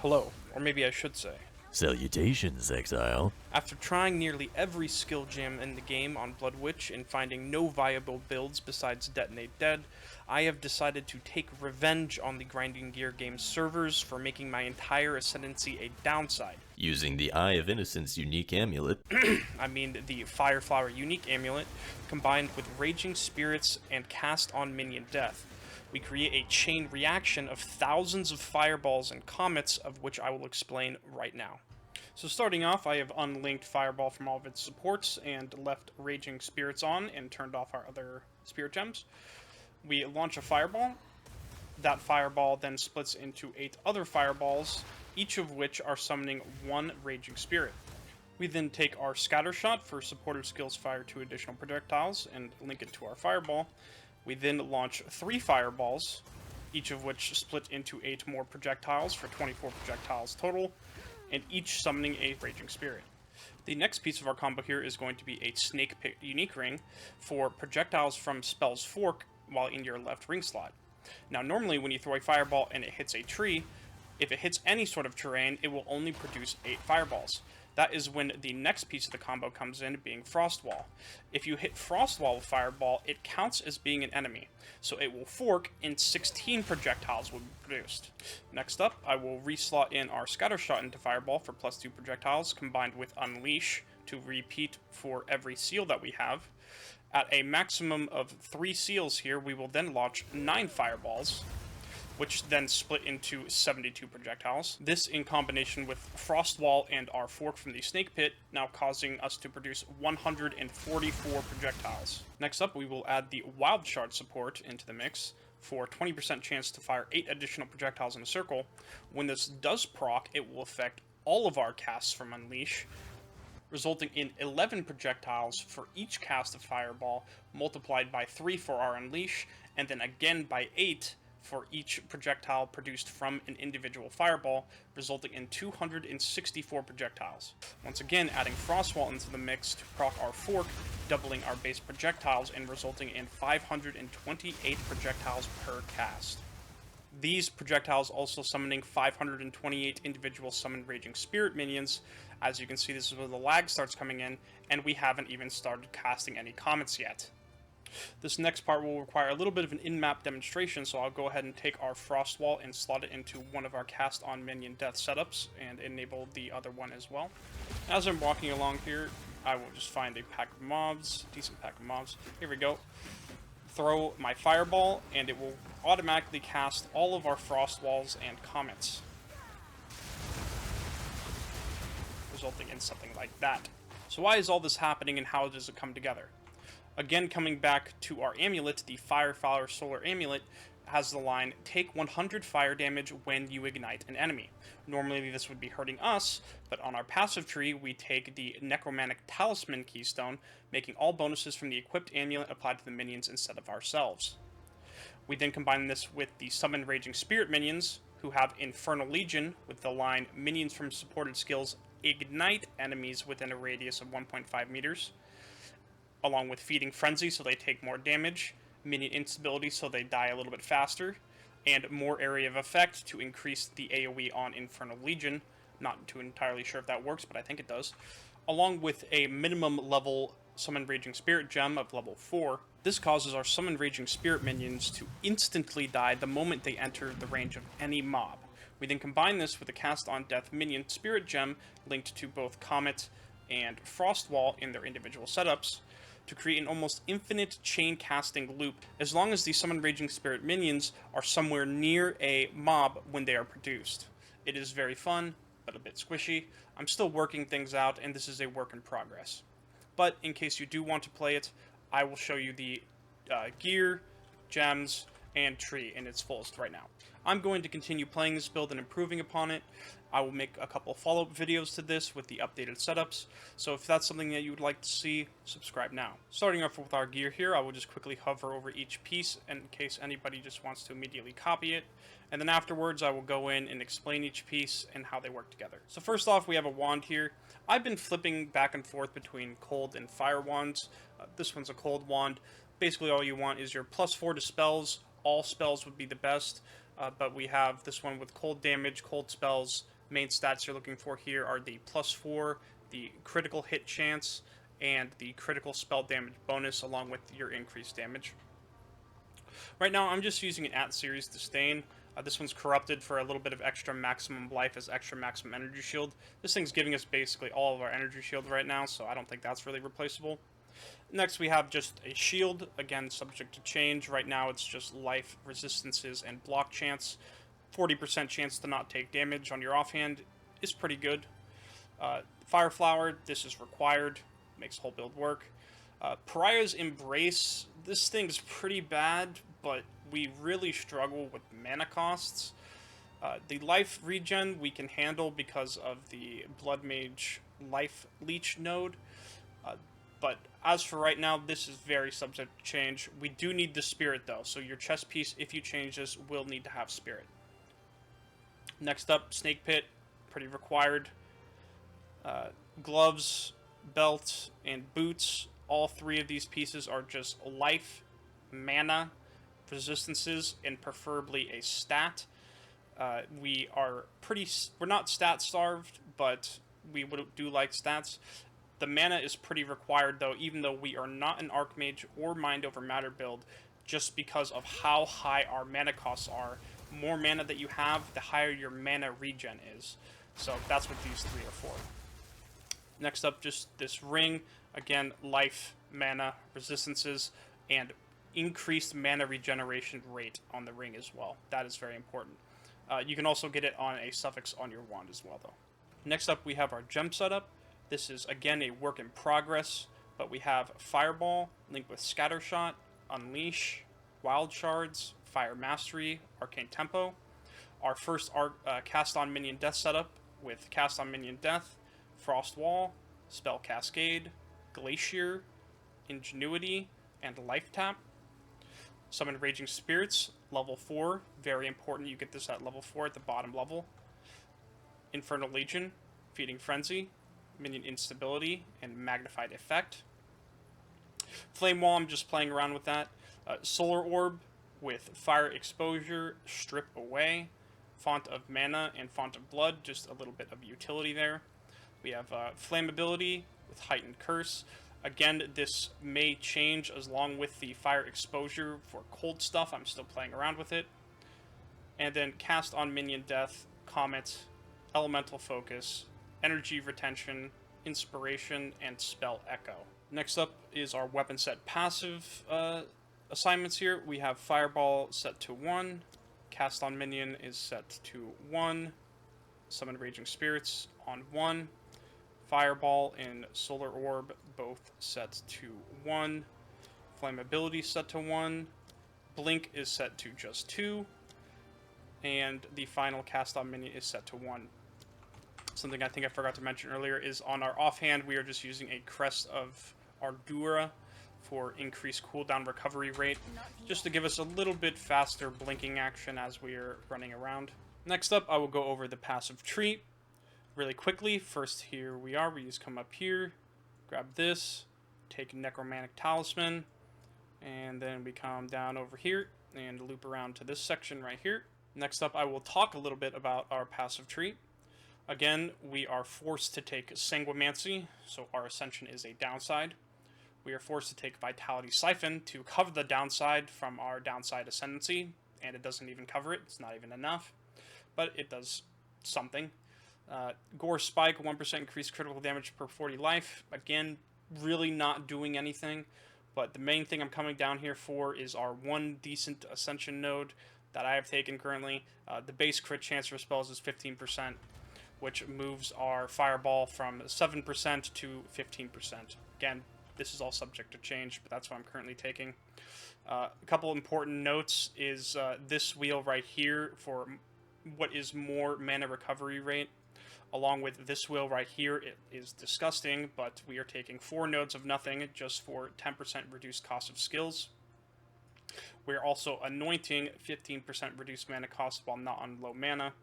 Hello, or maybe I should say. Salutations, Exile. After trying nearly every skill gem in the game on Blood Witch and finding no viable builds besides Detonate Dead, I have decided to take revenge on the Grinding Gear game servers for making my entire Ascendancy a downside. Using the Eye of Innocence unique amulet. I mean the Fireflower unique amulet, combined with Raging Spirits and Cast on Minion Death. We create a chain reaction of thousands of fireballs and comets, of which I will explain right now. So starting off, I have unlinked Fireball from all of its supports and left Raging Spirits on and turned off our other Spirit Gems. We launch a Fireball. That Fireball then splits into 8 other Fireballs, each of which are summoning 1 Raging Spirit. We then take our Scatter Shot for supported skills fire 2 additional projectiles and link it to our Fireball. We then launch 3 Fireballs, each of which split into 8 more projectiles for 24 projectiles total, and each summoning a Raging Spirit. The next piece of our combo here is going to be a Snake Pit unique ring for projectiles from Spell's Fork while in your left ring slot. Now normally when you throw a Fireball and it hits a tree, if it hits any sort of terrain, it will only produce 8 Fireballs. That is when the next piece of the combo comes in, being Frost Wall. If you hit Frost Wall with Fireball, it counts as being an enemy, so it will fork and 16 projectiles will be produced. Next up, I will reslot in our Scatter Shot into Fireball for +2 projectiles, combined with Unleash to repeat for every seal that we have. At a maximum of 3 seals here, we will then launch 9 Fireballs, which then split into 72 projectiles. This in combination with Frost Wall and our fork from the Snake Pit, now causing us to produce 144 projectiles. Next up, we will add the Wild Shard support into the mix for 20% chance to fire 8 additional projectiles in a circle. When this does proc, it will affect all of our casts from Unleash, resulting in 11 projectiles for each cast of Fireball, multiplied by 3 for our Unleash, and then again by 8 for each projectile produced from an individual Fireball, resulting in 264 projectiles. Once again, adding Frostwall into the mix to proc our fork, doubling our base projectiles and resulting in 528 projectiles per cast. These projectiles also summoning 528 individual summoned Raging Spirit minions. As you can see, this is where the lag starts coming in, and we haven't even started casting any comets yet. This next part will require a little bit of an in-map demonstration, so I'll go ahead and take our Frost Wall and slot it into one of our Cast on Minion Death setups, and enable the other one as well. As I'm walking along here, I will just find a pack of mobs, decent pack of mobs. Here we go. Throw my Fireball, and it will automatically cast all of our Frost Walls and Comets, resulting in something like that. So why is all this happening, and how does it come together? Again, coming back to our amulet, the Fireflower Solar Amulet has the line, take 100 fire damage when you ignite an enemy. Normally this would be hurting us, but on our passive tree we take the Necromantic Talisman Keystone, making all bonuses from the equipped amulet applied to the minions instead of ourselves. We then combine this with the Summon Raging Spirit minions, who have Infernal Legion, with the line, minions from supported skills ignite enemies within a radius of 1.5 meters. Along with Feeding Frenzy, so they take more damage, Minion Instability, so they die a little bit faster, and more Area of Effect to increase the AoE on Infernal Legion. Not too entirely sure if that works, but I think it does. Along with a minimum level Summon Raging Spirit gem of level 4. This causes our Summon Raging Spirit minions to instantly die the moment they enter the range of any mob. We then combine this with a Cast on Death Minion Spirit gem linked to both Comet and Frost Wall in their individual setups, to create an almost infinite chain casting loop as long as the Summon Raging Spirit minions are somewhere near a mob when they are produced. It is very fun, but a bit squishy. I'm still working things out, and this is a work in progress. But in case you do want to play it, I will show you the gear, gems, and tree in its fullest right now. I'm going to continue playing this build and improving upon it. I will make a couple follow-up videos to this with the updated setups, so if that's something that you would like to see, subscribe now. Starting off with our gear here, I will just quickly hover over each piece in case anybody just wants to immediately copy it, and then afterwards I will go in and explain each piece and how they work together. So first off, we have a wand here. I've been flipping back and forth between cold and fire wands. This one's a cold wand. Basically all you want is your +4 to spells. All spells would be the best, but we have this one with cold damage, cold spells, main stats you're looking for here are the +4, the critical hit chance, and the critical spell damage bonus, along with your increased damage. Right now, I'm just using an at-series Disdain. This one's corrupted for a little bit of extra maximum life as extra maximum energy shield. This thing's giving us basically all of our energy shield right now, so I don't think that's really replaceable. Next, we have just a shield, again, subject to change. Right now, it's just life, resistances, and block chance. 40% chance to not take damage on your offhand is pretty good. Fire Flower, this is required, makes the whole build work. Pariah's Embrace, this thing's pretty bad, but we really struggle with mana costs. The life regen we can handle because of the Blood Mage life leech node. But as for right now, this is very subject to change. We do need the spirit though, so your chess piece, if you change this, will need to have spirit. Next up, Snake Pit, pretty required. Gloves, belt, and boots. All three of these pieces are just life, mana, resistances, and preferably a stat. We're not stat starved, but we do like stats. The mana is pretty required though, even though we are not an Archmage or Mind Over Matter build, just because of how high our mana costs are. More mana that you have, the higher your mana regen is. So that's what these three are for. Next up, just this ring. Again, life, mana, resistances, and increased mana regeneration rate on the ring as well. That is very important. You can also get it on a suffix on your wand as well, though. Next up, we have our gem setup. This is, again, a work in progress, but we have Fireball, linked with Scattershot, Unleash, Wild Shards, Fire Mastery, Arcane Tempo. Our first Cast on Minion Death setup with Cast on Minion Death, Frost Wall, Spell Cascade, Glacier, Ingenuity, and Life Tap. Summon Raging Spirits, level 4. Very important you get this at level 4 at the bottom level. Infernal Legion, Feeding Frenzy, Minion Instability, and Magnified Effect. Flame Wall, I'm just playing around with that. Solar Orb with Fire Exposure, Strip Away. Font of Mana and Font of Blood, just a little bit of utility there. We have Flammability with Heightened Curse. Again, this may change as long with the Fire Exposure for cold stuff. I'm still playing around with it. And then Cast on Minion Death, Comet, Elemental Focus, Energy Retention, Inspiration, and Spell Echo. Next up is our weapon set passive assignments here. We have Fireball set to 1, Cast on Minion is set to 1, Summon Raging Spirits on 1, Fireball and Solar Orb both set to 1, Flammability set to 1, Blink is set to just 2, and the final Cast on Minion is set to 1. Something I think I forgot to mention earlier is on our offhand, we are just using a Crest of Ardura for increased cooldown recovery rate, just to give us a little bit faster blinking action as we are running around. Next up, I will go over the passive tree really quickly. First, here we are. We just come up here, grab this, take Necromantic Talisman, and then we come down over here and loop around to this section right here. Next up, I will talk a little bit about our passive tree. Again, we are forced to take Sanguimancy, so our Ascension is a downside. We are forced to take Vitality Siphon to cover the downside from our downside Ascendancy, and it doesn't even cover it. It's not even enough, but it does something. Gore Spike, 1% increased critical damage per 40 life. Again, really not doing anything, but the main thing I'm coming down here for is our one decent Ascension node that I have taken currently. The base crit chance for spells is 15%, which moves our Fireball from 7% to 15%. Again, this is all subject to change, but that's what I'm currently taking. A couple important notes is this wheel right here for what is more mana recovery rate, along with this wheel right here. It is disgusting, but we are taking 4 nodes of nothing just for 10% reduced cost of skills. We're also anointing 15% reduced mana cost while not on low mana.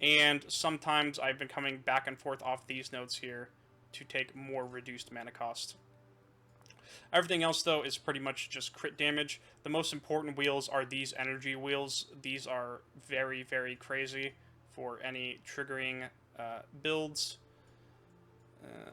And sometimes I've been coming back and forth off these nodes here to take more reduced mana cost. Everything else, though, is pretty much just crit damage. The most important wheels are these energy wheels. These are very, very crazy for any triggering builds.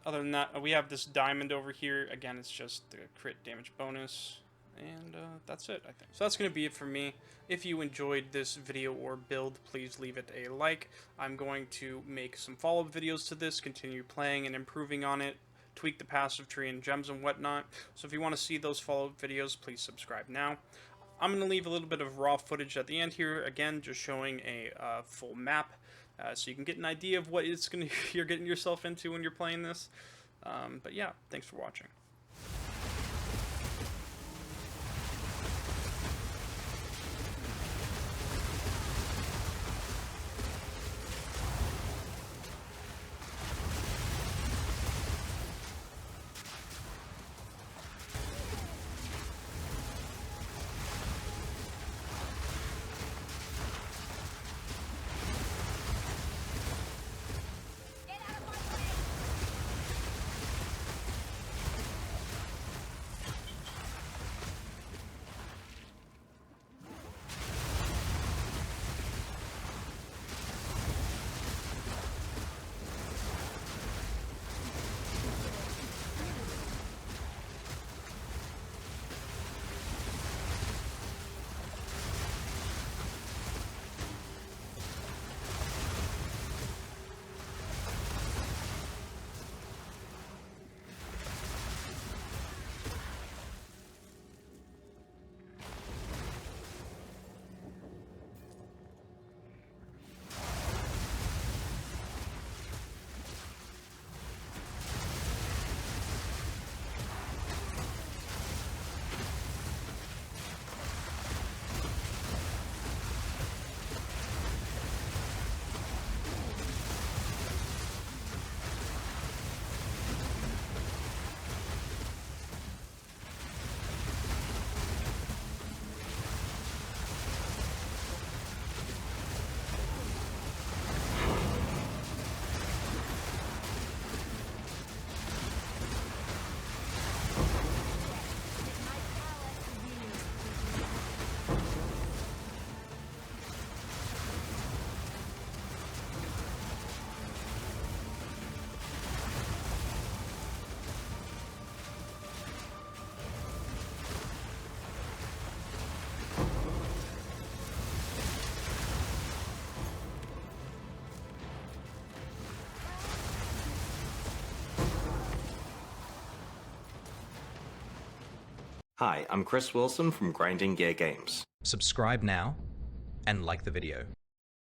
Other than that, we have this diamond over here. Again, it's just the crit damage bonus. And that's it, I think. So that's going to be it for me. If you enjoyed this video or build, please leave it a like. I'm going to make some follow-up videos to this, continue playing and improving on it, tweak the passive tree and gems and whatnot. So if you want to see those follow-up videos, please subscribe now. I'm going to leave a little bit of raw footage at the end here, again, just showing a full map, so you can get an idea of what you're getting yourself into when you're playing this. But yeah, thanks for watching. Hi, I'm Chris Wilson from Grinding Gear Games. Subscribe now and like the video.